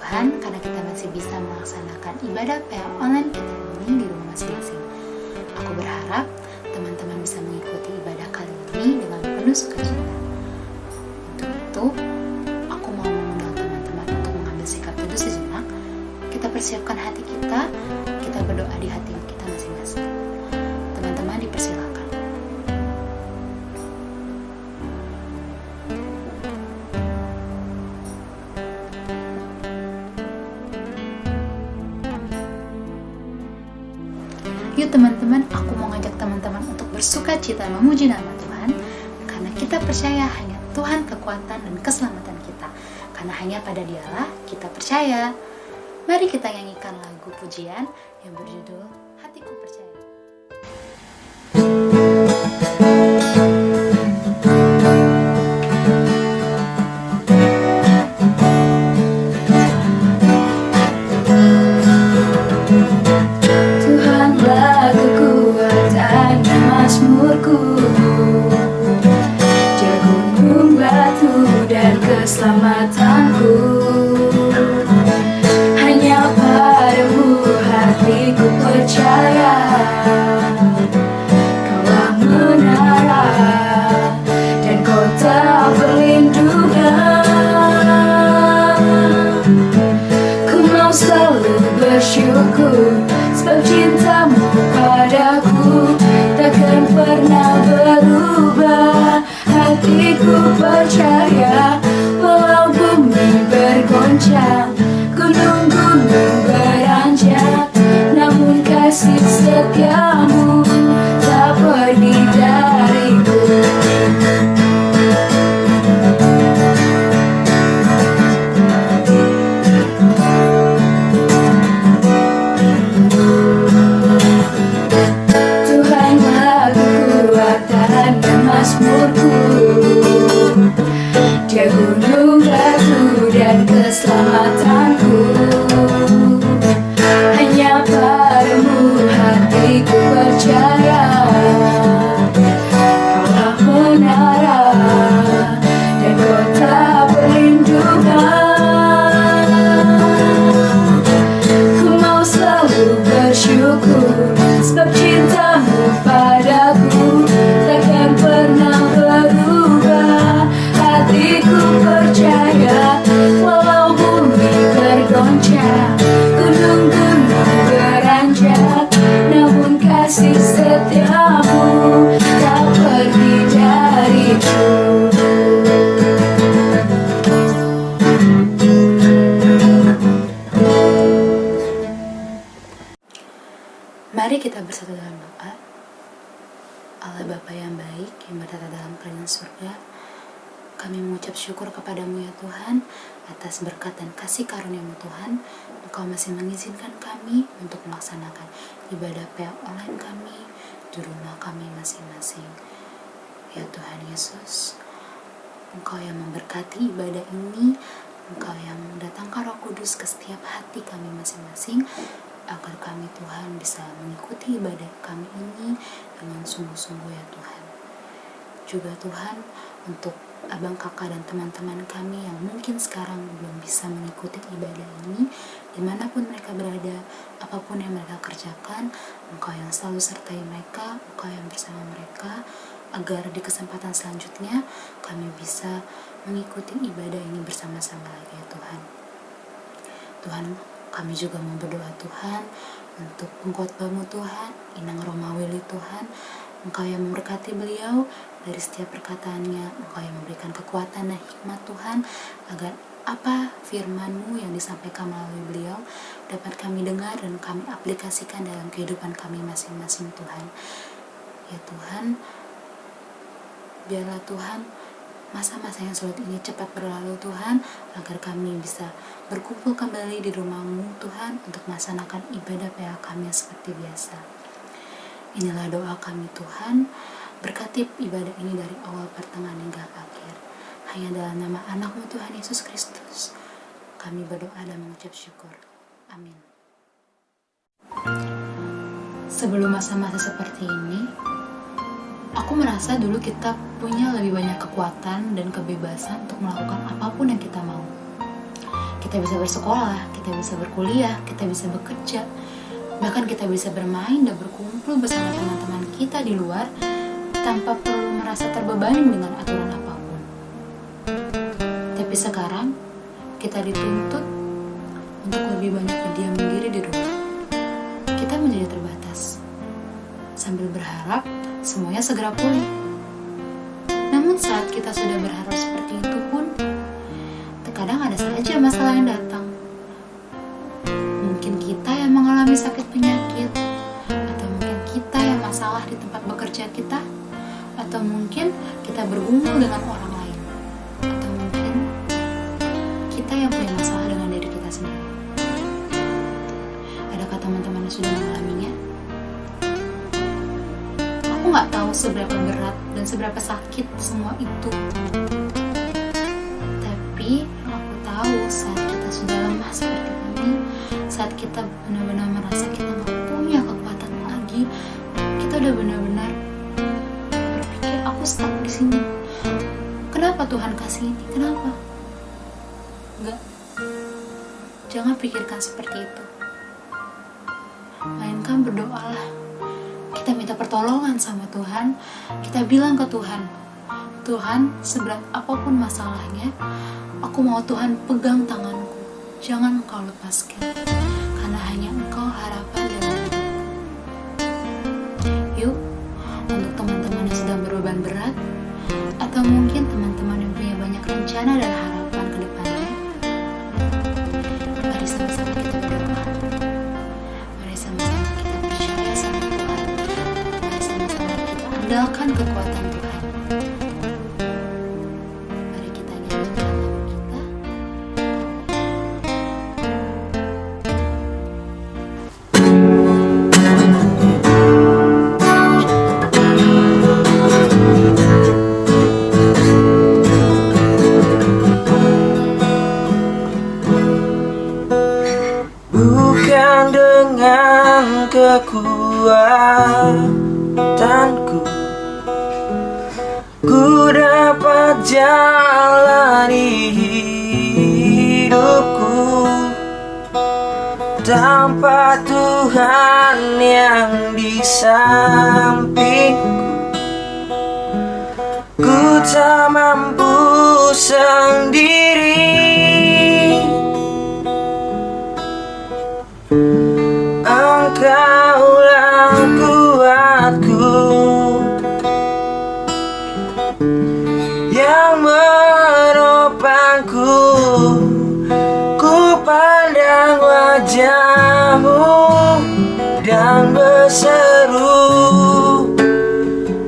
Tuhan karena kita masih bisa melaksanakan ibadah PA online kita ini di rumah masing-masing. Aku berharap teman-teman bisa mengikuti ibadah kali ini dengan penuh sukacita. Untuk itu, aku mau mengundang teman-teman untuk mengambil sikap teduh sejenak. Kita persiapkan hati kita berdoa di hati kita masing-masing. Teman-teman dipersilakan. Yuk teman-teman, aku mau ngajak teman-teman untuk bersuka cita memuji nama Tuhan, karena kita percaya hanya Tuhan kekuatan dan keselamatan kita, karena hanya pada Dialah kita percaya. Mari kita nyanyikan lagu pujian yang berjudul Hatiku Percaya. Keselamatanku hanya padamu hatiku percaya. Kaulah menara dan kota perlindungan. Ku mau selalu bersyukur sebab cintamu padaku takkan pernah berubah. Hatiku percaya walau bumi bergoncang, gunung-gunung beranjak, namun kasih setiamu tak pergi dariku. Tuhanlah kekuatan dan mazmurku, Dia gunung batu dan keselamatanku. Hanya padamu hatiku percaya. Kaulah menara dan kota perlindungan. Ku mau selalu bersyukur sebab cintamu padaku takkan pernah berubah. Hatiku percaya walau bumi bergoncang, gunung-gunung beranjak, namun kasih setiamu tak pergi dariku. Mari kita bersatu dalam doa. Allah Bapa yang baik, yang bertata dalam kerajaan surga, kami mengucap syukur kepadamu ya Tuhan, atas berkat dan kasih karunia-Mu Tuhan. Engkau masih mengizinkan kami untuk melaksanakan ibadah PA online kami di rumah kami masing-masing. Ya Tuhan Yesus, Engkau yang memberkati ibadah ini, Engkau yang mendatangkan Roh Kudus ke setiap hati kami masing-masing, agar kami Tuhan bisa mengikuti ibadah kami ini dengan sungguh-sungguh ya Tuhan. Juga Tuhan, untuk abang kakak dan teman-teman kami yang mungkin sekarang belum bisa mengikuti ibadah ini, dimanapun mereka berada, apapun yang mereka kerjakan, Engkau yang selalu sertai mereka, Engkau yang bersama mereka, agar di kesempatan selanjutnya kami bisa mengikuti ibadah ini bersama-sama lagi ya Tuhan. Tuhan, kami juga mau berdoa Tuhan untuk pengkhotbah-Mu Tuhan, Inang Romaweli Tuhan. Engkau yang memberkati beliau dari setiap perkataannya, Engkau yang memberikan kekuatan dan hikmat Tuhan, agar apa firman-Mu yang disampaikan melalui beliau dapat kami dengar dan kami aplikasikan dalam kehidupan kami masing-masing Tuhan. Ya Tuhan, biarlah Tuhan masa-masa yang sulit ini cepat berlalu Tuhan, agar kami bisa berkumpul kembali di rumah-Mu Tuhan untuk melaksanakan ibadah PA kami seperti biasa. Inilah doa kami Tuhan, berkati ibadah ini dari awal pertengahan hingga akhir. Hanya dalam nama anak-Mu Tuhan Yesus Kristus kami berdoa dan mengucap syukur. Amin. Sebelum masa-masa seperti ini, aku merasa dulu kita punya lebih banyak kekuatan dan kebebasan untuk melakukan apapun yang kita mau. Kita bisa bersekolah, kita bisa berkuliah, kita bisa bekerja, bahkan kita bisa bermain dan berkumpul bersama teman-teman kita di luar tanpa perlu merasa terbebani dengan aturan apapun. Tapi sekarang kita dituntut untuk lebih banyak berdiam diri di rumah. Kita menjadi terbatas sambil berharap semuanya segera pulih. Namun saat kita sudah berharap seperti itu pun, terkadang ada saja masalah yang datang. Mungkin kita yang mengalami sakit penyakit, atau mungkin kita yang masalah di tempat bekerja kita, atau mungkin kita bergumul dengan orang lain, atau mungkin kita yang punya masalah dengan diri kita sendiri. Adakah teman-teman yang sudah mengalaminya? Aku gak tahu seberapa berat dan seberapa sakit semua itu. Tapi aku tahu saat kita sudah lemah seperti ini, saat kita benar-benar merasa kita gak punya kekuatan lagi, kita udah benar-benar berpikir, aku stuck di sini. Kenapa Tuhan kasih ini? Kenapa? Enggak. Jangan pikirkan seperti itu. Melainkan berdoalah. Kita minta pertolongan sama Tuhan. Kita bilang ke Tuhan, Tuhan, seberat apapun masalahnya, aku mau Tuhan pegang tanganku. Jangan Engkau lepaskan, karena hanya Engkau harapan dalam hidupku. Yuk, untuk teman-teman yang sedang berbeban berat, atau mungkin teman-teman yang punya banyak rencana dan harapan ke depannya, mari sama-sama kita berdoa. Mari sama-sama kita percaya sama Tuhan. Mari sama-sama kita andalkan kekuatan Tuhan. Mari kita nyanyikan lagu kita. Bukan dengan kekuatanku ku dapat jalani hidupku tanpa Tuhan yang di sampingku. Ku tak mampu sendiri. Engkaulah kuatku yang menopangku. Ku pandang wajah-Mu dan berseru,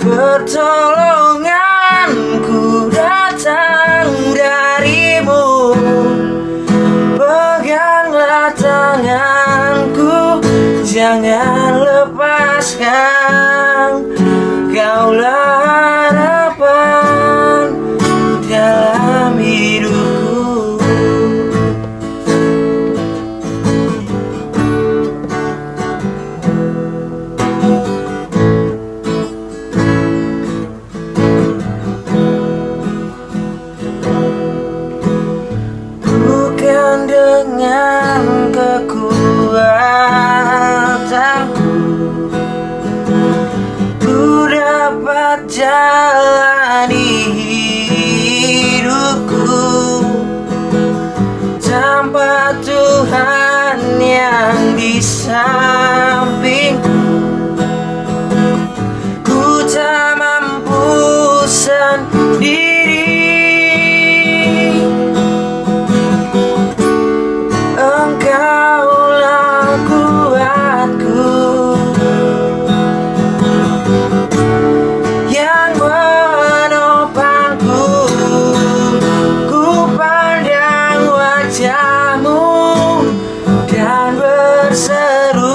pertolonganku datang dari-Mu. Peganglah tanganku, jangan lepaskan. Kaulah harapan dalam hidupku. Bukan dengan kekuatanku ku dapat jalani hidupku tanpa Tuhan yang di sampingku. Ku tak mampu sendiri. Engkaulah kuatku yang menopangku. Ku pandang wajah-Mu dan berseru,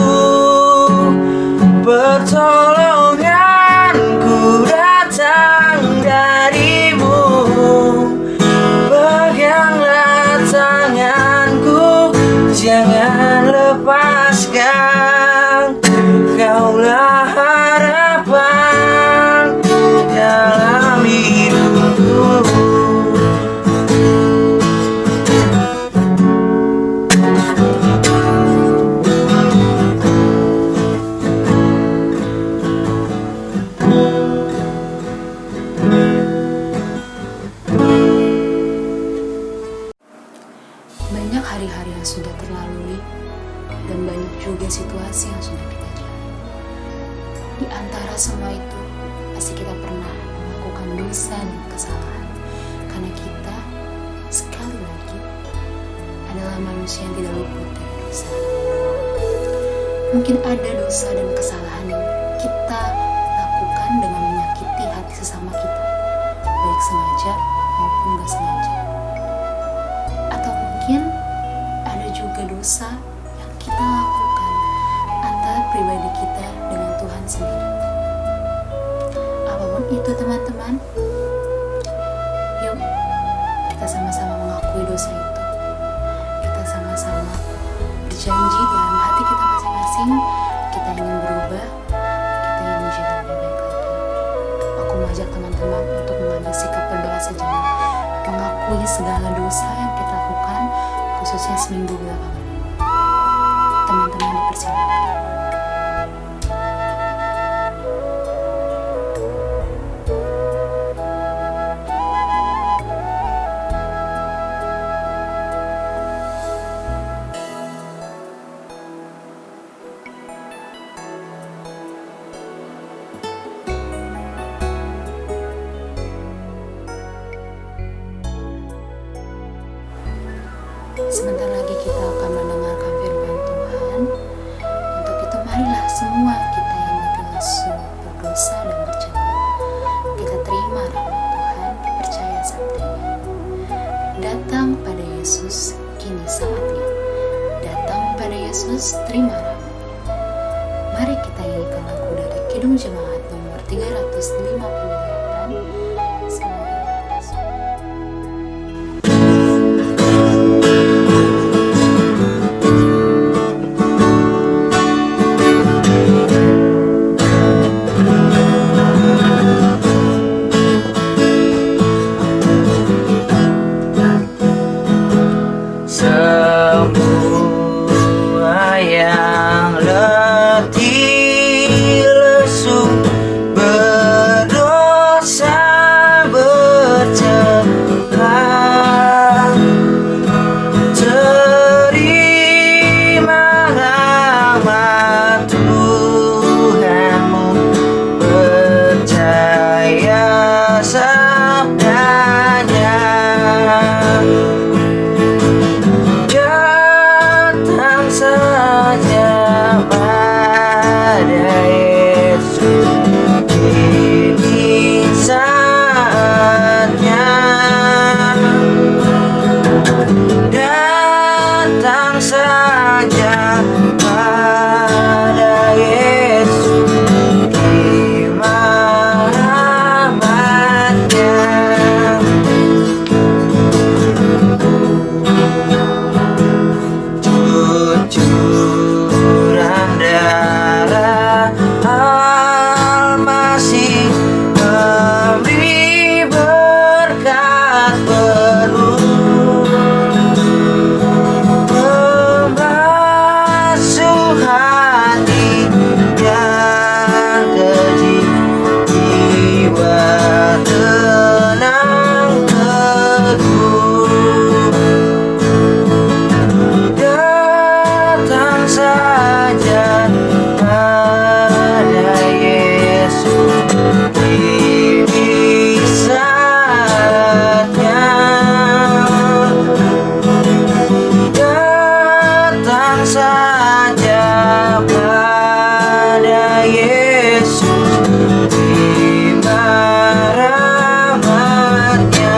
hari yang sudah terlalui dan banyak juga situasi yang sudah kita jalani. Di antara semua itu, pasti kita pernah melakukan dosa dan kesalahan, karena kita sekali lagi adalah manusia yang tidak luput dari dosa. Mungkin ada dosa dan kesalahan yang kita lakukan dengan menyakiti hati sesama kita, baik sengaja maupun gak sengaja. Atau mungkin ada juga dosa yang kita lakukan antara pribadi kita dengan Tuhan sendiri. Apapun itu teman-teman, yuk kita sama-sama mengakui dosa itu. Kita sama-sama berjanji dalam hati kita masing-masing, kita ingin berubah, kita ingin menjadi lebih baik lagi. Aku mengajak teman-teman untuk mengambil sikap berdoa sejenak, mengakui segala dosa yang kita lakukan, khususnya seminggu belakangan. Teman-teman dipersilakan. Sebentar lagi kita akan mendengarkan firman Tuhan. Untuk itu marilah semua kita yang mati lesu, berdosa dan bercela, kita terima rahmat Tuhan, percaya sabdanya. Datang pada Yesus, kini saatnya. Datang pada Yesus, terima rahmat. Mari kita nyanyikan lagu dari Kidung Jemaat nomor 358. Semoga berhasil. Semua yang letih lesu, berdosa bercela, terima rahmat Tuhanmu, percaya sabdanya. Datang saja pada Yesus, ini saatnya. Datang saja pada Yesus, terima rahmat-Nya. Cucuran darah Al-Masih memberi berkat penuh, membasuh hati yang keji, jiwa tenang teguh. Datang saja pada Yesus, ini saatnya. Datang saja pada Yesus, terima rahmat-Nya.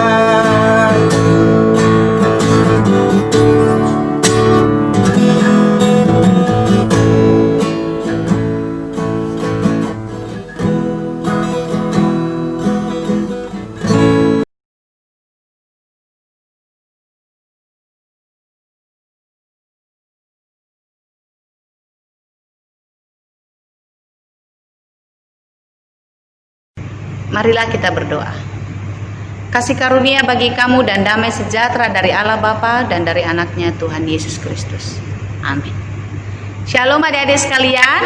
Marilah kita berdoa. Kasih karunia bagi kamu dan damai sejahtera dari Allah Bapa dan dari anaknya Tuhan Yesus Kristus. Amin. Shalom adik-adik sekalian.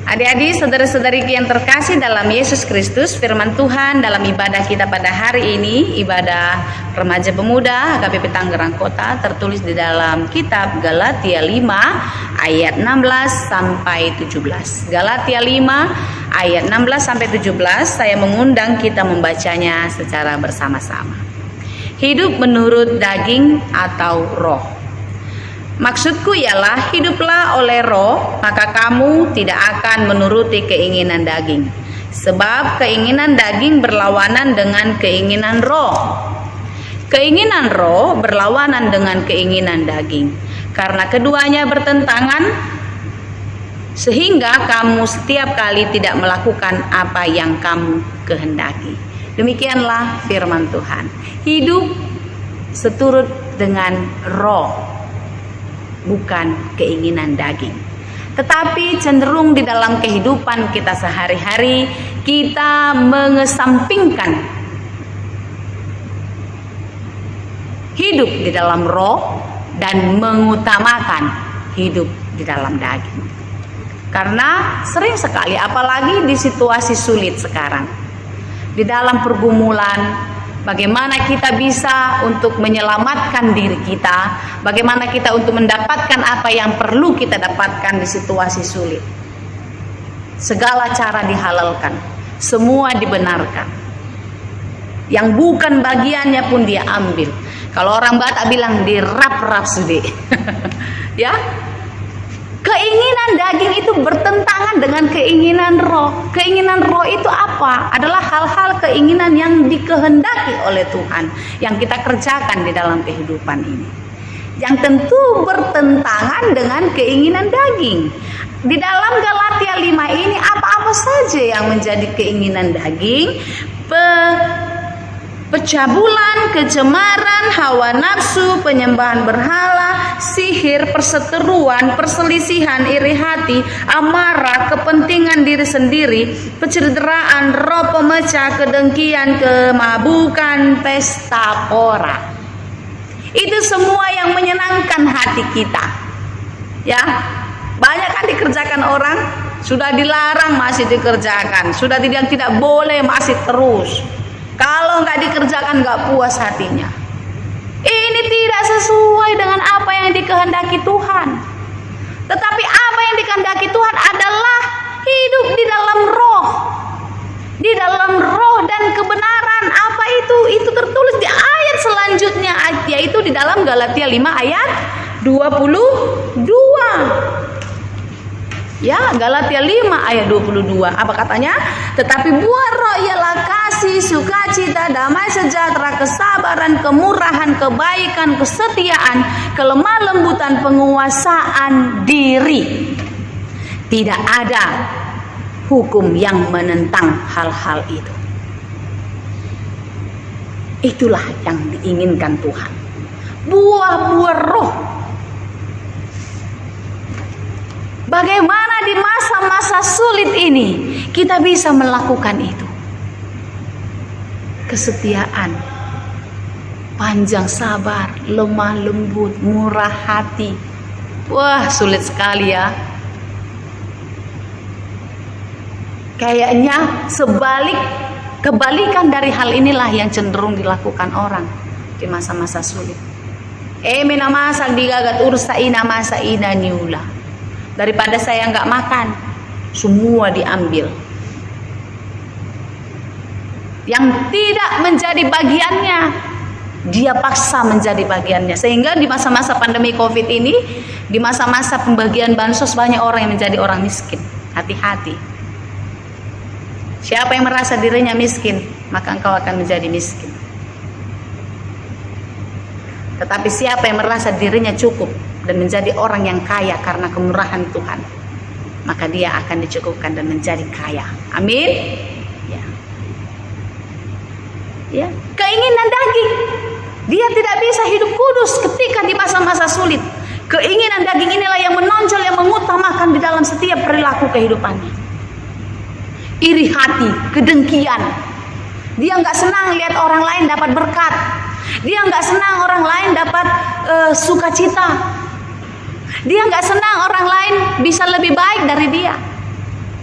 Adik-adik, saudara-saudariku yang terkasih dalam Yesus Kristus, firman Tuhan dalam ibadah kita pada hari ini, ibadah remaja pemuda HKBP Tangerang Kota, tertulis di dalam kitab Galatia 5 ayat 16 sampai 17. Galatia 5 ayat 16 sampai 17, saya mengundang kita membacanya secara bersama-sama. Hidup menurut daging atau roh. Maksudku ialah hiduplah oleh roh, maka kamu tidak akan menuruti keinginan daging. Sebab keinginan daging berlawanan dengan keinginan roh. Keinginan roh berlawanan dengan keinginan daging. Karena keduanya bertentangan, sehingga kamu setiap kali tidak melakukan apa yang kamu kehendaki. Demikianlah firman Tuhan. Hidup seturut dengan roh, bukan keinginan daging. Tetapi cenderung di dalam kehidupan kita sehari-hari, kita mengesampingkan hidup di dalam roh dan mengutamakan hidup di dalam daging. Karena sering sekali, apalagi di situasi sulit sekarang, di dalam pergumulan, bagaimana kita bisa untuk menyelamatkan diri kita, bagaimana kita untuk mendapatkan apa yang perlu kita dapatkan di situasi sulit. Segala cara dihalalkan, semua dibenarkan. Yang bukan bagiannya pun dia ambil. Kalau orang Batak bilang dirap-rap sude. Ya, keinginan daging itu bertentangan dengan keinginan roh. Keinginan roh itu apa? Adalah hal-hal keinginan yang dikehendaki oleh Tuhan, yang kita kerjakan di dalam kehidupan ini, yang tentu bertentangan dengan keinginan daging. Di dalam Galatia 5 ini apa-apa saja yang menjadi keinginan daging? Pecabulan, kecemaran, hawa nafsu, penyembahan berhala, sihir, perseteruan, perselisihan, iri hati, amarah, kepentingan diri sendiri, pencederaan, roh pemecah, kedengkian, kemabukan, pesta pora. Itu semua yang menyenangkan hati kita. Ya, banyak kan dikerjakan orang, sudah dilarang masih dikerjakan, sudah tidak boleh masih terus. Kalau nggak dikerjakan nggak puas hatinya. Ini tidak sesuai dengan apa yang dikehendaki Tuhan. Tetapi apa yang dikehendaki Tuhan adalah hidup di dalam roh. Di dalam roh dan kebenaran. Apa itu? Itu tertulis di ayat selanjutnya, yaitu di dalam Galatia 5 ayat 22. Ya, Galatia 5 ayat 22. Apa katanya? Tetapi buah roh ialah kasih, sukacita, damai sejahtera, kesabaran, kemurahan, kebaikan, kesetiaan, kelemah lembutan, penguasaan diri. Tidak ada hukum yang menentang hal-hal itu. Itulah yang diinginkan Tuhan. Buah-buah roh. Bagaimana di masa-masa sulit ini kita bisa melakukan itu? Kesetiaan, panjang sabar, lemah lembut, murah hati. Wah, sulit sekali ya. Kayaknya kebalikan dari hal inilah yang cenderung dilakukan orang di masa-masa sulit. Mena masa digagat ursa ina masa ina niula. Daripada saya nggak makan, semua diambil. Yang tidak menjadi bagiannya, dia paksa menjadi bagiannya. Sehingga di masa-masa pandemi COVID ini, di masa-masa pembagian bansos, banyak orang yang menjadi orang miskin. Hati-hati. Siapa yang merasa dirinya miskin, maka engkau akan menjadi miskin. Tetapi siapa yang merasa dirinya cukup dan menjadi orang yang kaya karena kemurahan Tuhan, maka dia akan dicukupkan dan menjadi kaya. Amin. Ya, keinginan daging, dia tidak bisa hidup kudus ketika di masa-masa sulit. Keinginan daging inilah yang menonjol, yang mengutamakan di dalam setiap perilaku kehidupannya. Iri hati, kedengkian. Dia nggak senang lihat orang lain dapat berkat. Dia nggak senang orang lain dapat sukacita. Dia nggak senang orang lain bisa lebih baik dari dia.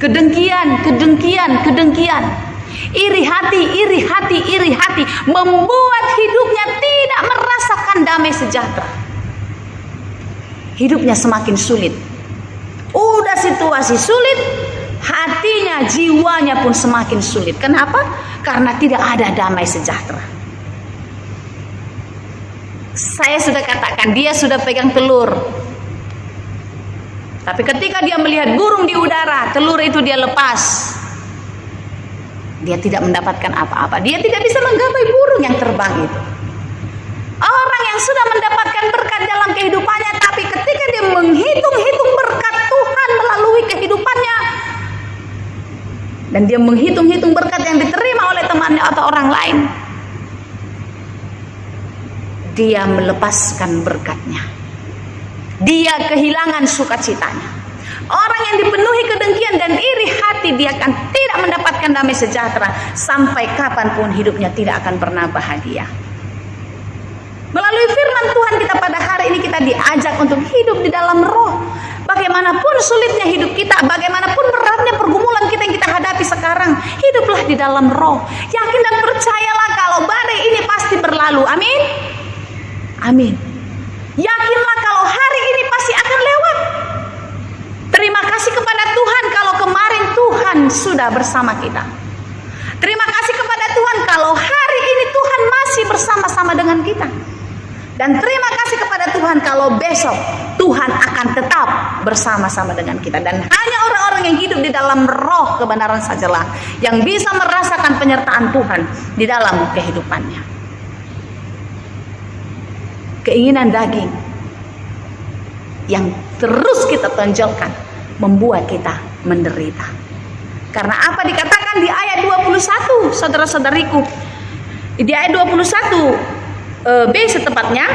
Kedengkian, kedengkian, kedengkian. Iri hati membuat hidupnya tidak merasakan damai sejahtera. Hidupnya semakin sulit. Udah situasi sulit, hatinya, jiwanya pun semakin sulit. Kenapa? Karena tidak ada damai sejahtera. Saya sudah katakan, dia sudah pegang telur. Tapi ketika dia melihat burung di udara, telur itu dia lepas. Dia tidak mendapatkan apa-apa. Dia tidak bisa menggapai burung yang terbang itu. Orang yang sudah mendapatkan berkat dalam kehidupannya, tapi ketika dia menghitung-hitung berkat Tuhan melalui kehidupannya, dan dia menghitung-hitung berkat yang diterima oleh temannya atau orang lain, dia melepaskan berkatnya. Dia kehilangan sukacitanya. Orang yang dipenuhi kedengkian dan iri hati, dia akan tidak mendapatkan damai sejahtera. Sampai kapanpun hidupnya tidak akan pernah bahagia. Melalui firman Tuhan kita pada hari ini, kita diajak untuk hidup di dalam roh. Bagaimanapun sulitnya hidup kita, bagaimanapun beratnya pergumulan kita yang kita hadapi sekarang, hiduplah di dalam roh. Yakin dan percayalah kalau badai ini pasti berlalu. Amin. Amin. Yakinlah kalau hari ini pasti akan lewat. Terima kasih kepada Tuhan kalau kemarin Tuhan sudah bersama kita. Terima kasih kepada Tuhan kalau hari ini Tuhan masih bersama-sama dengan kita. Dan terima kasih kepada Tuhan kalau besok Tuhan akan tetap bersama-sama dengan kita. Dan hanya orang-orang yang hidup di dalam roh kebenaran sajalah yang bisa merasakan penyertaan Tuhan di dalam kehidupannya. Keinginan daging yang terus kita tonjolkan membuat kita menderita. Karena apa dikatakan di ayat 21, saudara-saudariku? Di ayat 21 B setepatnya,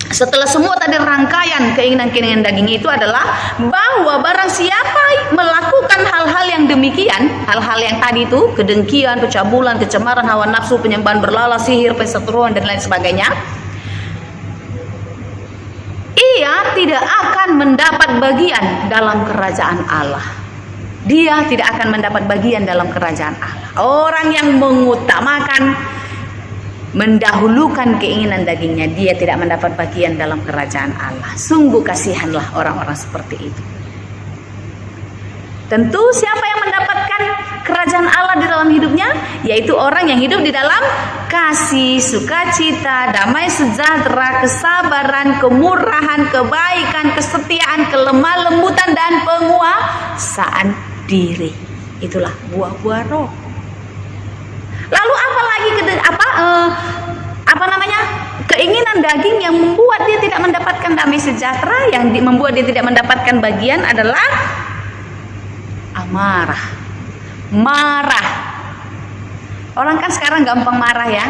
setelah semua tadi rangkaian keinginan-keinginan daging itu adalah bahwa barang siapa melakukan hal-hal yang demikian, hal-hal yang tadi itu, kedengkian, pencabulan, kecemaran, hawa nafsu, penyembahan berlala, sihir, perseteruan dan lain sebagainya, ia tidak akan mendapat bagian dalam kerajaan Allah. Dia tidak akan mendapat bagian dalam kerajaan Allah. Orang yang mengutamakan, mendahulukan keinginan dagingnya, dia tidak mendapat bagian dalam kerajaan Allah. Sungguh kasihanlah orang-orang seperti itu. Tentu siapa yang mendapatkan kerajaan Allah di dalam hidupnya? Yaitu orang yang hidup di dalam kasih, sukacita, damai sejahtera, kesabaran, kemurahan, kebaikan, kesetiaan, kelemah lembutan, dan penguasaan diri. Itulah buah-buah roh. Lalu apalagi keinginan daging yang membuat dia tidak mendapatkan damai sejahtera, yang membuat dia tidak mendapatkan bagian adalah amarah, marah. Orang kan sekarang gampang marah ya.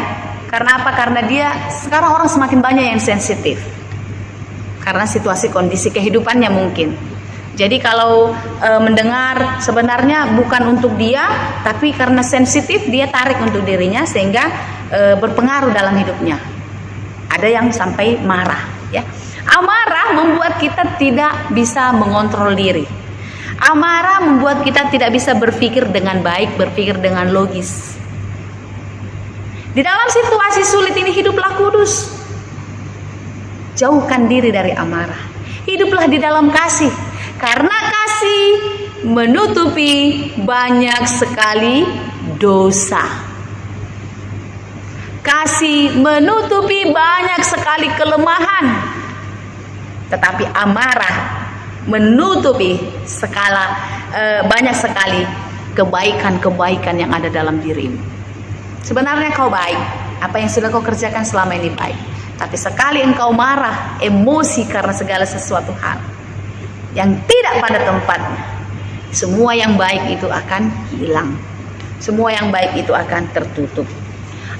Karena apa? Karena sekarang orang semakin banyak yang sensitif. Karena situasi kondisi kehidupannya mungkin. Jadi kalau mendengar sebenarnya bukan untuk dia, tapi karena sensitif dia tarik untuk dirinya sehingga berpengaruh dalam hidupnya. Ada yang sampai marah ya. Amarah membuat kita tidak bisa mengontrol diri. Amarah membuat kita tidak bisa berpikir dengan baik, berpikir dengan logis. Di dalam situasi sulit ini hiduplah kudus. Jauhkan diri dari amarah. Hiduplah di dalam kasih. Karena kasih menutupi banyak sekali dosa. Kasih menutupi banyak sekali kelemahan. Tetapi amarah menutupi banyak sekali kebaikan-kebaikan yang ada dalam dirimu. Sebenarnya kau baik, apa yang sudah kau kerjakan selama ini baik. Tapi sekali engkau marah, emosi karena segala sesuatu hal yang tidak pada tempatnya, semua yang baik itu akan hilang. Semua yang baik itu akan tertutup.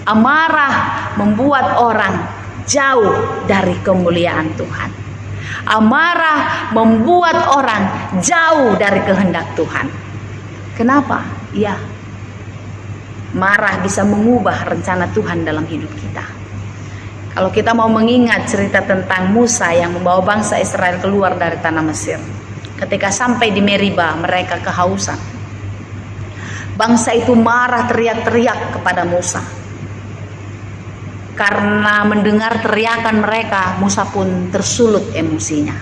Amarah membuat orang jauh dari kemuliaan Tuhan. Amarah membuat orang jauh dari kehendak Tuhan. Kenapa? Ya, marah bisa mengubah rencana Tuhan dalam hidup kita. Kalau kita mau mengingat cerita tentang Musa yang membawa bangsa Israel keluar dari tanah Mesir, Ketika sampai di Meriba, mereka kehausan. Bangsa itu marah, teriak-teriak kepada Musa. Karena mendengar teriakan mereka, Musa pun tersulut emosinya.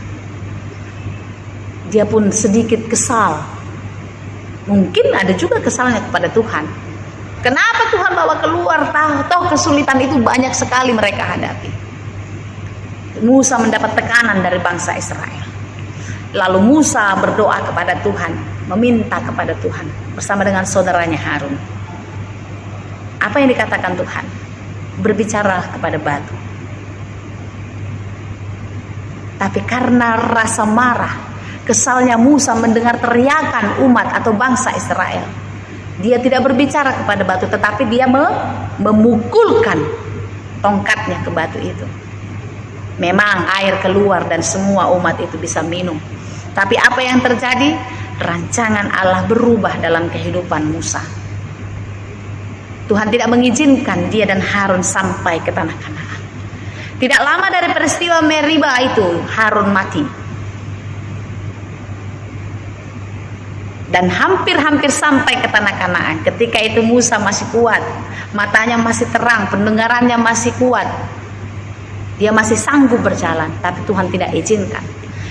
Dia pun sedikit kesal. Mungkin ada juga kesalnya kepada Tuhan. Kenapa Tuhan bawa keluar? Tahu kesulitan itu banyak sekali mereka hadapi. Musa mendapat tekanan dari bangsa Israel. Lalu Musa berdoa kepada Tuhan, meminta kepada Tuhan bersama dengan saudaranya Harun. Apa yang dikatakan Tuhan? Berbicara kepada batu. Tapi karena rasa marah, kesalnya Musa mendengar teriakan umat atau bangsa Israel, dia tidak berbicara kepada batu, tetapi dia memukulkan tongkatnya ke batu itu. Memang air keluar dan semua umat itu bisa minum. Tapi apa yang terjadi? Rancangan Allah berubah dalam kehidupan Musa. Tuhan tidak mengizinkan dia dan Harun sampai ke tanah Kanaan. Tidak lama dari peristiwa Meriba itu, Harun mati. Dan hampir-hampir sampai ke tanah Kanaan. Ketika itu Musa masih kuat, matanya masih terang, pendengarannya masih kuat. Dia masih sanggup berjalan, tapi Tuhan tidak izinkan.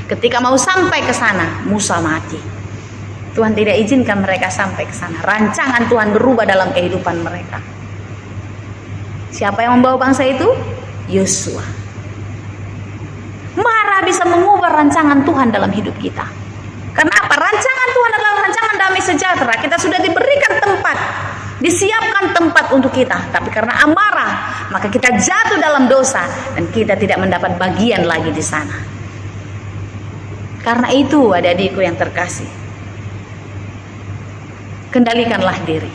Ketika mau sampai ke sana, Musa mati. Tuhan tidak izinkan mereka sampai ke sana. Rancangan Tuhan berubah dalam kehidupan mereka. Siapa yang membawa bangsa itu? Yosua. Marah bisa mengubah rancangan Tuhan dalam hidup kita. Kenapa? Rancangan Tuhan adalah rancangan damai sejahtera. Kita sudah diberikan tempat, disiapkan tempat untuk kita. Tapi karena amarah, maka kita jatuh dalam dosa dan kita tidak mendapat bagian lagi di sana. Karena itu, adik-adikku yang terkasih, kendalikanlah diri.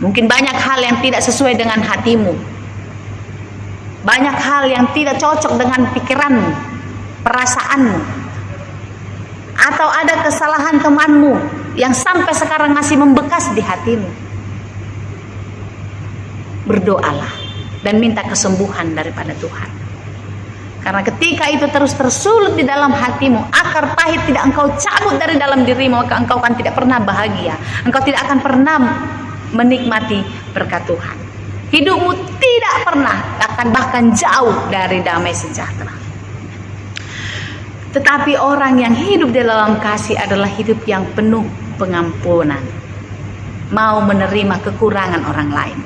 Mungkin banyak hal yang tidak sesuai dengan hatimu, banyak hal yang tidak cocok dengan pikiranmu, perasaanmu, atau ada kesalahan temanmu yang sampai sekarang masih membekas di hatimu. Berdoalah dan minta kesembuhan daripada Tuhan. Karena ketika itu terus tersulut di dalam hatimu, akar pahit tidak engkau cabut dari dalam dirimu, maka engkau akan tidak pernah bahagia. Engkau tidak akan pernah menikmati berkat Tuhan. Hidupmu tidak pernah, akan bahkan jauh dari damai sejahtera. Tetapi orang yang hidup di dalam kasih adalah hidup yang penuh pengampunan. Mau menerima kekurangan orang lain,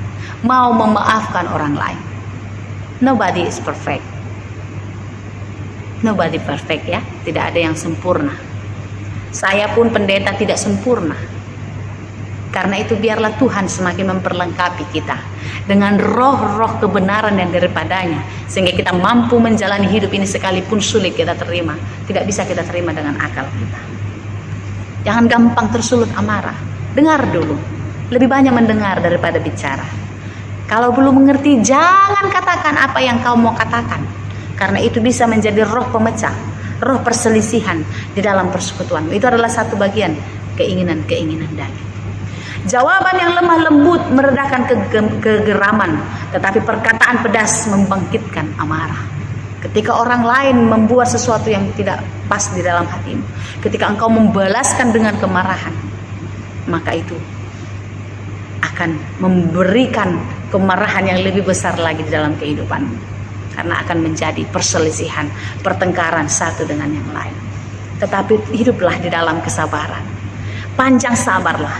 mau memaafkan orang lain. Nobody is perfect. Nobody perfect ya, tidak ada yang sempurna. Saya pun pendeta tidak sempurna. Karena itu biarlah Tuhan semakin memperlengkapi kita dengan roh-roh kebenaran yang daripadanya, sehingga kita mampu menjalani hidup ini sekalipun sulit kita terima. Tidak bisa kita terima dengan akal kita. Jangan gampang tersulut amarah. Dengar dulu. Lebih banyak mendengar daripada bicara. Kalau belum mengerti, jangan katakan apa yang kau mau katakan. Karena itu bisa menjadi roh pemecah, roh perselisihan di dalam persekutuan. Itu adalah satu bagian keinginan-keinginan daging. Jawaban yang lemah lembut meredakan kegeraman, tetapi perkataan pedas membangkitkan amarah. Ketika orang lain membuat sesuatu yang tidak pas di dalam hatimu, ketika engkau membalaskan dengan kemarahan, maka itu akan memberikan kemarahan yang lebih besar lagi di dalam kehidupanmu. Karena akan menjadi perselisihan, pertengkaran satu dengan yang lain. Tetapi hiduplah di dalam kesabaran. Panjang sabarlah.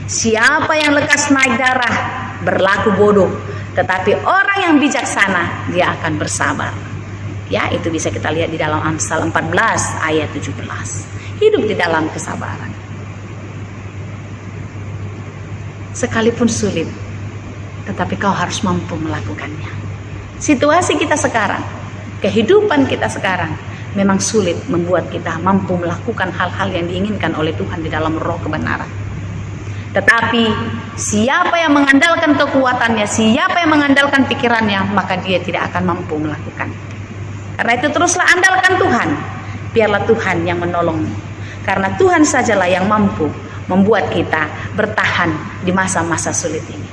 Siapa yang lekas naik darah berlaku bodoh, tetapi orang yang bijaksana dia akan bersabar. Ya, itu bisa kita lihat di dalam Amsal 14 ayat 17. Hidup di dalam kesabaran. Sekalipun sulit, tetapi kau harus mampu melakukannya. Situasi kita sekarang, kehidupan kita sekarang memang sulit membuat kita mampu melakukan hal-hal yang diinginkan oleh Tuhan di dalam roh kebenaran. Tetapi siapa yang mengandalkan kekuatannya, siapa yang mengandalkan pikirannya, maka dia tidak akan mampu melakukan. Karena itu teruslah andalkan Tuhan. Biarlah Tuhan yang menolongmu. Karena Tuhan sajalah yang mampu membuat kita bertahan di masa-masa sulit ini.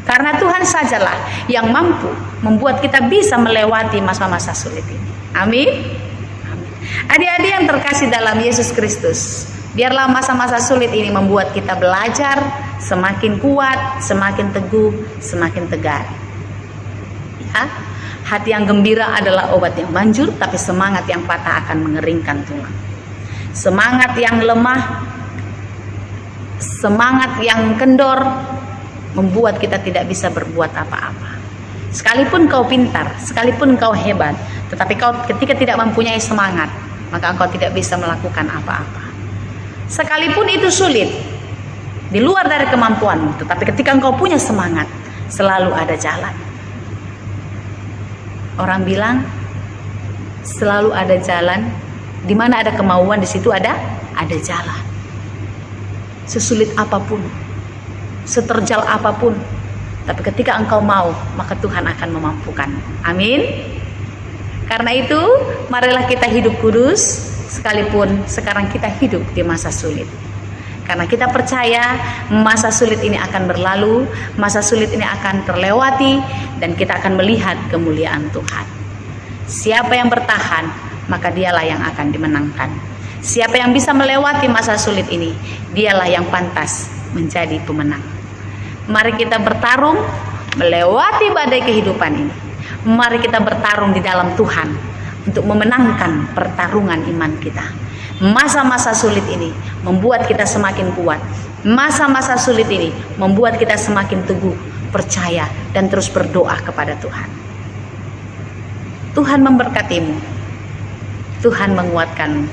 Karena Tuhan sajalah yang mampu membuat kita bisa melewati masa-masa sulit ini. Amin. Amin. Adik-adik yang terkasih dalam Yesus Kristus, biarlah masa-masa sulit ini membuat kita belajar semakin kuat, semakin teguh, semakin tegar. Ya, hati yang gembira adalah obat yang manjur, tapi semangat yang patah akan mengeringkan tulang. Semangat yang lemah, semangat yang kendor membuat kita tidak bisa berbuat apa-apa. Sekalipun kau pintar, sekalipun kau hebat, tetapi kau ketika tidak mempunyai semangat, maka engkau tidak bisa melakukan apa-apa. Sekalipun itu sulit, di luar dari kemampuanmu, tetapi ketika engkau punya semangat, selalu ada jalan. Orang bilang selalu ada jalan, di mana ada kemauan di situ ada jalan. Sesulit apapun, seterjal apapun, tapi ketika engkau mau, maka Tuhan akan memampukan. Amin. Karena itu, marilah kita hidup kudus, sekalipun sekarang kita hidup di masa sulit. Karena kita percaya masa sulit ini akan berlalu, masa sulit ini akan terlewati, dan kita akan melihat kemuliaan Tuhan. Siapa yang bertahan, maka dialah yang akan dimenangkan. Siapa yang bisa melewati masa sulit ini, dialah yang pantas menjadi pemenang. Mari kita bertarung melewati badai kehidupan ini. Mari kita bertarung di dalam Tuhan untuk memenangkan pertarungan iman kita. Masa-masa sulit ini membuat kita semakin kuat. Masa-masa sulit ini membuat kita semakin teguh, percaya, dan terus berdoa kepada Tuhan. Tuhan memberkatimu. Tuhan menguatkanmu.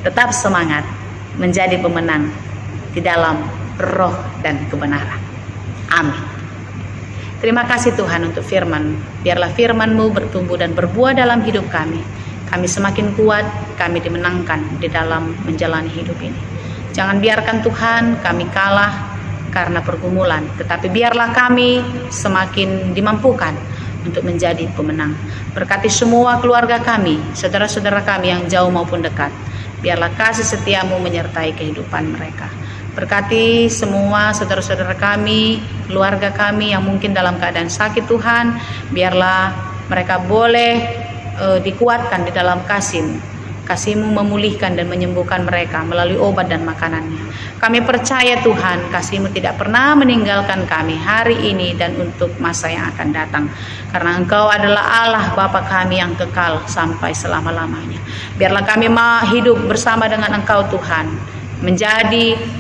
Tetap semangat menjadi pemenang di dalam roh dan kebenaran. Amin. Terima kasih Tuhan untuk firman. Biarlah firman-Mu bertumbuh dan berbuah dalam hidup kami. Kami semakin kuat, kami dimenangkan di dalam menjalani hidup ini. Jangan biarkan Tuhan kami kalah karena pergumulan, tetapi biarlah kami semakin dimampukan untuk menjadi pemenang. Berkati semua keluarga kami, saudara-saudara kami yang jauh maupun dekat. Biarlah kasih setia-Mu menyertai kehidupan mereka. Berkati semua saudara-saudara kami, keluarga kami yang mungkin dalam keadaan sakit Tuhan. Biarlah mereka boleh dikuatkan di dalam kasih-Mu memulihkan dan menyembuhkan mereka melalui obat dan makanannya. Kami percaya Tuhan, kasih-Mu tidak pernah meninggalkan kami hari ini dan untuk masa yang akan datang. Karena Engkau adalah Allah Bapa kami yang kekal sampai selama-lamanya. Biarlah kami hidup bersama dengan Engkau Tuhan, menjadi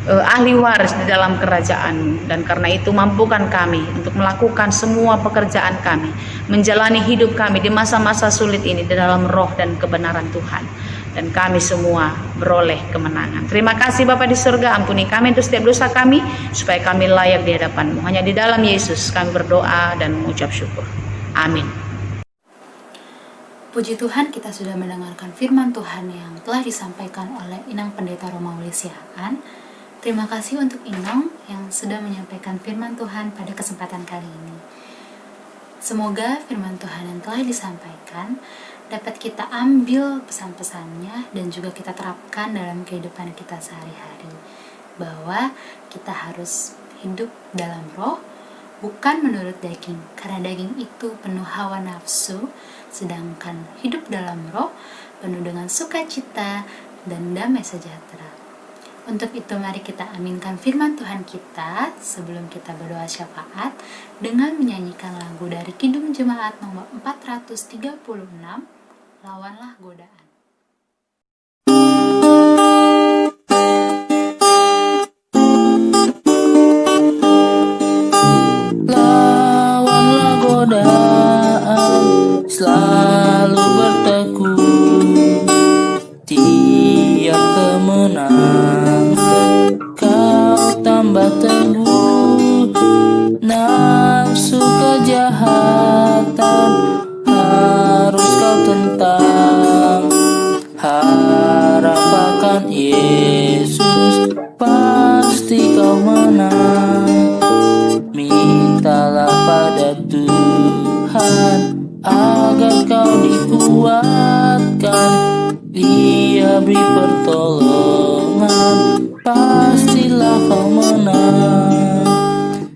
ahli waris di dalam kerajaan-Mu, dan karena itu mampukan kami untuk melakukan semua pekerjaan kami, menjalani hidup kami di masa-masa sulit ini di dalam roh dan kebenaran Tuhan, dan kami semua beroleh kemenangan. Terima kasih Bapa di surga, ampuni kami untuk setiap dosa kami, supaya kami layak di hadapan-Mu. Hanya di dalam Yesus kami berdoa dan mengucap syukur. Amin. Puji Tuhan, kita sudah mendengarkan firman Tuhan yang telah disampaikan oleh Inang Pendeta Romauli Sihaan. Terima kasih untuk Inang yang sudah menyampaikan firman Tuhan pada kesempatan kali ini. Semoga firman Tuhan yang telah disampaikan dapat kita ambil pesan-pesannya dan juga kita terapkan dalam kehidupan kita sehari-hari. Bahwa kita harus hidup dalam roh, bukan menurut daging. Karena daging itu penuh hawa nafsu, sedangkan hidup dalam roh penuh dengan sukacita dan damai sejahtera. Untuk itu mari kita aminkan firman Tuhan kita sebelum kita berdoa syafaat dengan menyanyikan lagu dari Kidung Jemaat nomor 436, Lawanlah Godaan. Lawanlah godaan, selalu bertekun, tiap kemenangan kau tambah teguh. Nafsu kejahatan harus kau tentang, harap akan Yesus pasti kau menang. Mintalah pada Tuhan agar kau dikuatkan, Dia beri pertolongan, pastilah kau menang.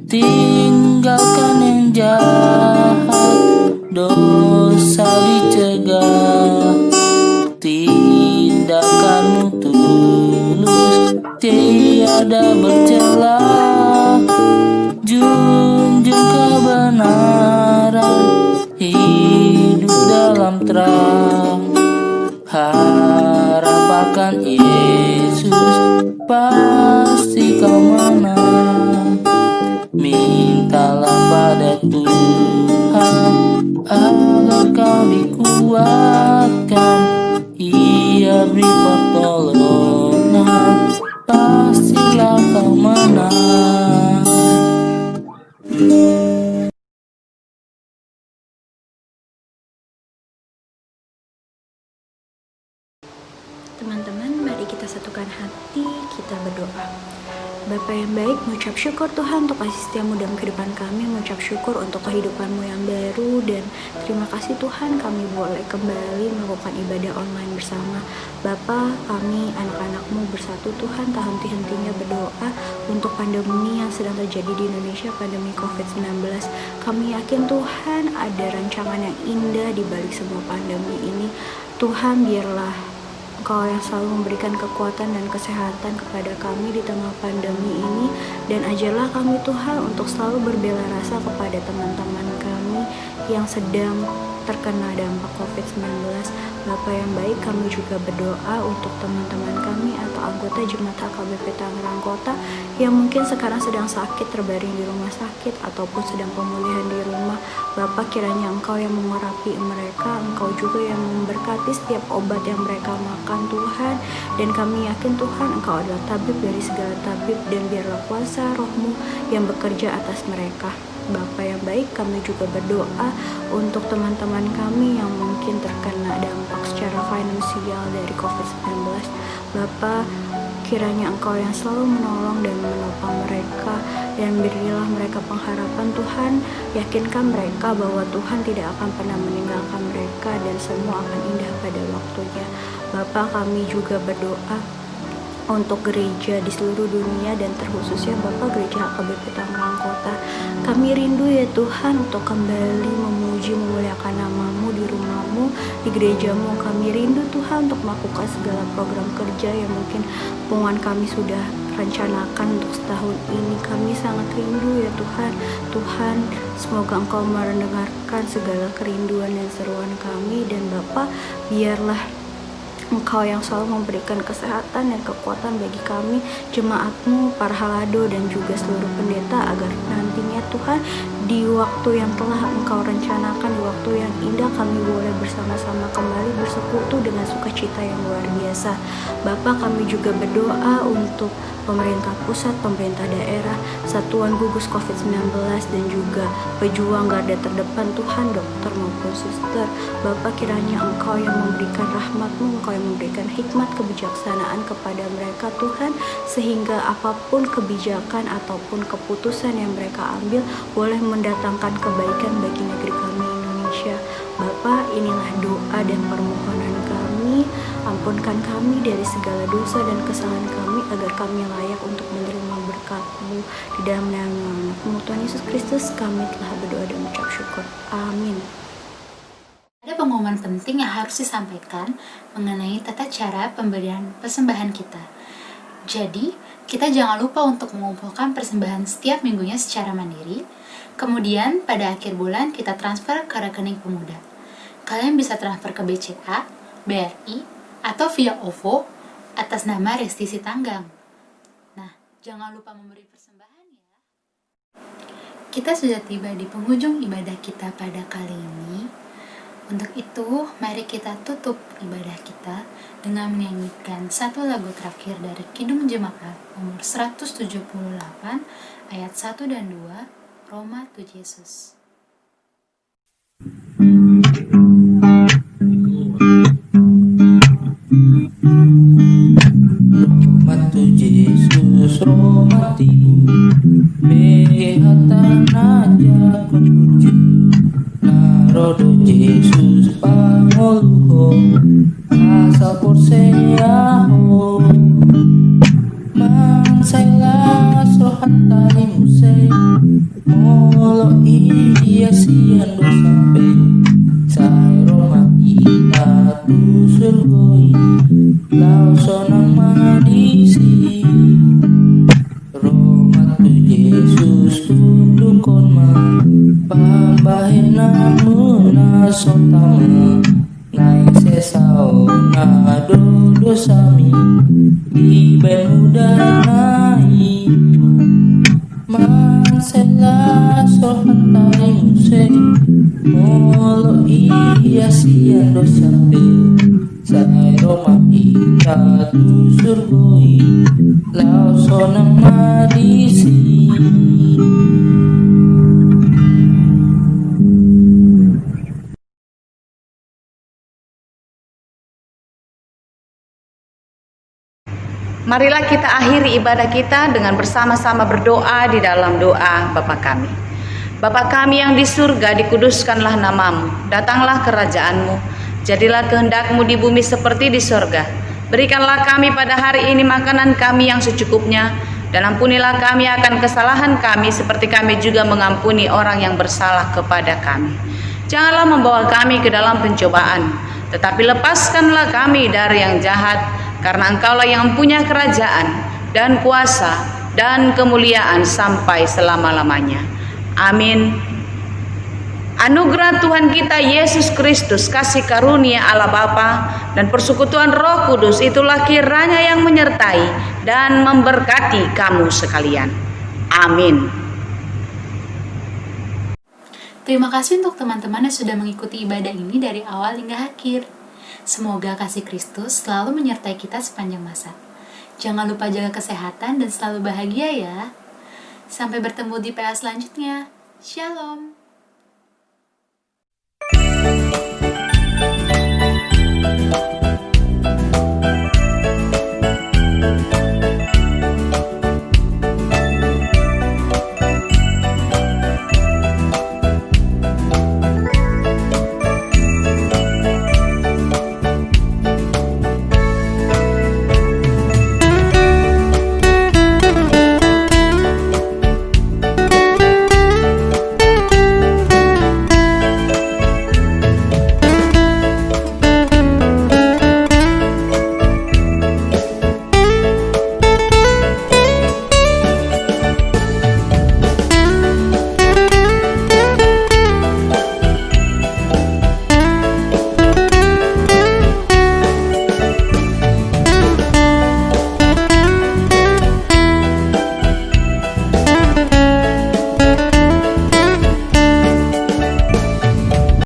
Tinggalkan yang jahat, dosa dicegah, tiada bercela, junjung kebenaran, hidup dalam terang, harap akan Yesus, pasti kau menang. Mintalah pada Tuhan agar kau dikuatkan, Ia beri pertolongan, pastilah kau menang. Teman-teman, mari kita satukan hati, kita berdoa. Bapa yang baik, mengucap syukur Tuhan untuk kasih setiamu dalam kehidupan kami, mengucap syukur untuk kehidupanmu yang baru, dan terima kasih Tuhan kami boleh kembali melakukan ibadah online bersama. Bapa, kami anak-anakmu bersatu Tuhan, tak henti-hentinya berdoa untuk pandemi yang sedang terjadi di Indonesia, pandemi COVID-19. Kami yakin Tuhan ada rancangan yang indah di balik semua pandemi ini. Tuhan, biarlah Engkau yang selalu memberikan kekuatan dan kesehatan kepada kami di tengah pandemi ini, dan ajarlah kami Tuhan untuk selalu berbela rasa kepada teman-teman kami yang sedang terkena dampak COVID-19. Bapa yang baik, kami juga berdoa untuk teman-teman kami atau anggota Jemaat HKBP Tangerang Kota yang mungkin sekarang sedang sakit, terbaring di rumah sakit, ataupun sedang pemulihan di rumah. Bapa, kiranya Engkau yang mengurapi mereka, Engkau juga yang memberkati setiap obat yang mereka makan Tuhan, dan kami yakin Tuhan Engkau adalah tabib dari segala tabib, dan biarlah kuasa Roh-Mu yang bekerja atas mereka. Bapa yang baik, kami juga berdoa untuk teman-teman kami yang mungkin terkena dampak secara finansial dari COVID-19. Bapa, kiranya Engkau yang selalu menolong dan menopang mereka, dan berilah mereka pengharapan Tuhan. Yakinkan mereka bahwa Tuhan tidak akan pernah meninggalkan mereka, dan semua akan indah pada waktunya. Bapa, kami juga berdoa untuk gereja di seluruh dunia, dan terkhususnya Bapak Gereja HKBP Tangerang Kota. Kami rindu ya Tuhan untuk kembali memuji memuliakan nama-Mu di rumah-Mu, di gereja-Mu. Kami rindu Tuhan untuk melakukan segala program kerja yang mungkin hubungan kami sudah rencanakan untuk setahun ini. Kami sangat rindu ya Tuhan. Tuhan, semoga Engkau mendengarkan segala kerinduan dan seruan kami, dan Bapak, biarlah Engkau yang selalu memberikan kesehatan dan kekuatan bagi kami, jemaat-Mu, para halado, dan juga seluruh pendeta, agar nantinya Tuhan di waktu yang telah Engkau rencanakan, di waktu yang indah, kami boleh bersama-sama kembali bersekutu dengan sukacita yang luar biasa. Bapa, kami juga berdoa untuk pemerintah pusat, pemerintah daerah, satuan gugus COVID-19, dan juga pejuang garda terdepan Tuhan, dokter maupun suster. Bapa, kiranya Engkau yang memberikan rahmat-Mu, Engkau yang memberikan hikmat kebijaksanaan kepada mereka Tuhan, sehingga apapun kebijakan ataupun keputusan yang mereka ambil boleh mendatangkan kebaikan bagi negeri kami Indonesia. Bapa, inilah doa dan permohonan kami. Ampunkan kami dari segala dosa dan kesalahan kami, agar kami layak untuk menerima berkat-Mu. Di dalam nama anak-Mu Tuhan Yesus Kristus, kami telah berdoa dan mengucap syukur. Amin. Ada pengumuman penting yang harus disampaikan mengenai tata cara pemberian persembahan kita. Jadi, kita jangan lupa untuk mengumpulkan persembahan setiap minggunya secara mandiri. Kemudian, pada akhir bulan kita transfer ke rekening pemuda. Kalian bisa transfer ke BCA, BRI, atau via OVO atas nama Resti Sitanggang. Nah, jangan lupa memberi persembahan ya. Kita sudah tiba di penghujung ibadah kita pada kali ini. Untuk itu, mari kita tutup ibadah kita dengan menyanyikan satu lagu terakhir dari Kidung Jemaat nomor 178 ayat 1 dan 2, Roma Tuhan Yesus. Roma tu Yesus, Roma tibu, behatan aja kunjung, narodo Yesus pangoluho, asal porseaho, manselas rohan tali muse, molo iya sian do sampai, say Roma ita tu surgoi, lau sonang madisi. dosami di benudai mansela sohatari muse molo iya sian dosape sai roma ika tu surgoi lao sonang madisi. Marilah kita akhiri ibadah kita dengan bersama-sama berdoa di dalam doa Bapa kami. Bapa kami yang di surga, dikuduskanlah namamu, datanglah kerajaanmu, jadilah kehendakmu di bumi seperti di surga. Berikanlah kami pada hari ini makanan kami yang secukupnya, dan ampunilah kami akan kesalahan kami seperti kami juga mengampuni orang yang bersalah kepada kami. Janganlah membawa kami ke dalam pencobaan, tetapi lepaskanlah kami dari yang jahat, karena Engkaulah yang mempunyai kerajaan dan kuasa dan kemuliaan sampai selama-lamanya. Amin. Anugerah Tuhan kita Yesus Kristus, kasih karunia Allah Bapa dan persekutuan Roh Kudus itulah kiranya yang menyertai dan memberkati kamu sekalian. Amin. Terima kasih untuk teman-teman yang sudah mengikuti ibadah ini dari awal hingga akhir. Semoga kasih Kristus selalu menyertai kita sepanjang masa. Jangan lupa jaga kesehatan dan selalu bahagia ya. Sampai bertemu di PA selanjutnya. Shalom.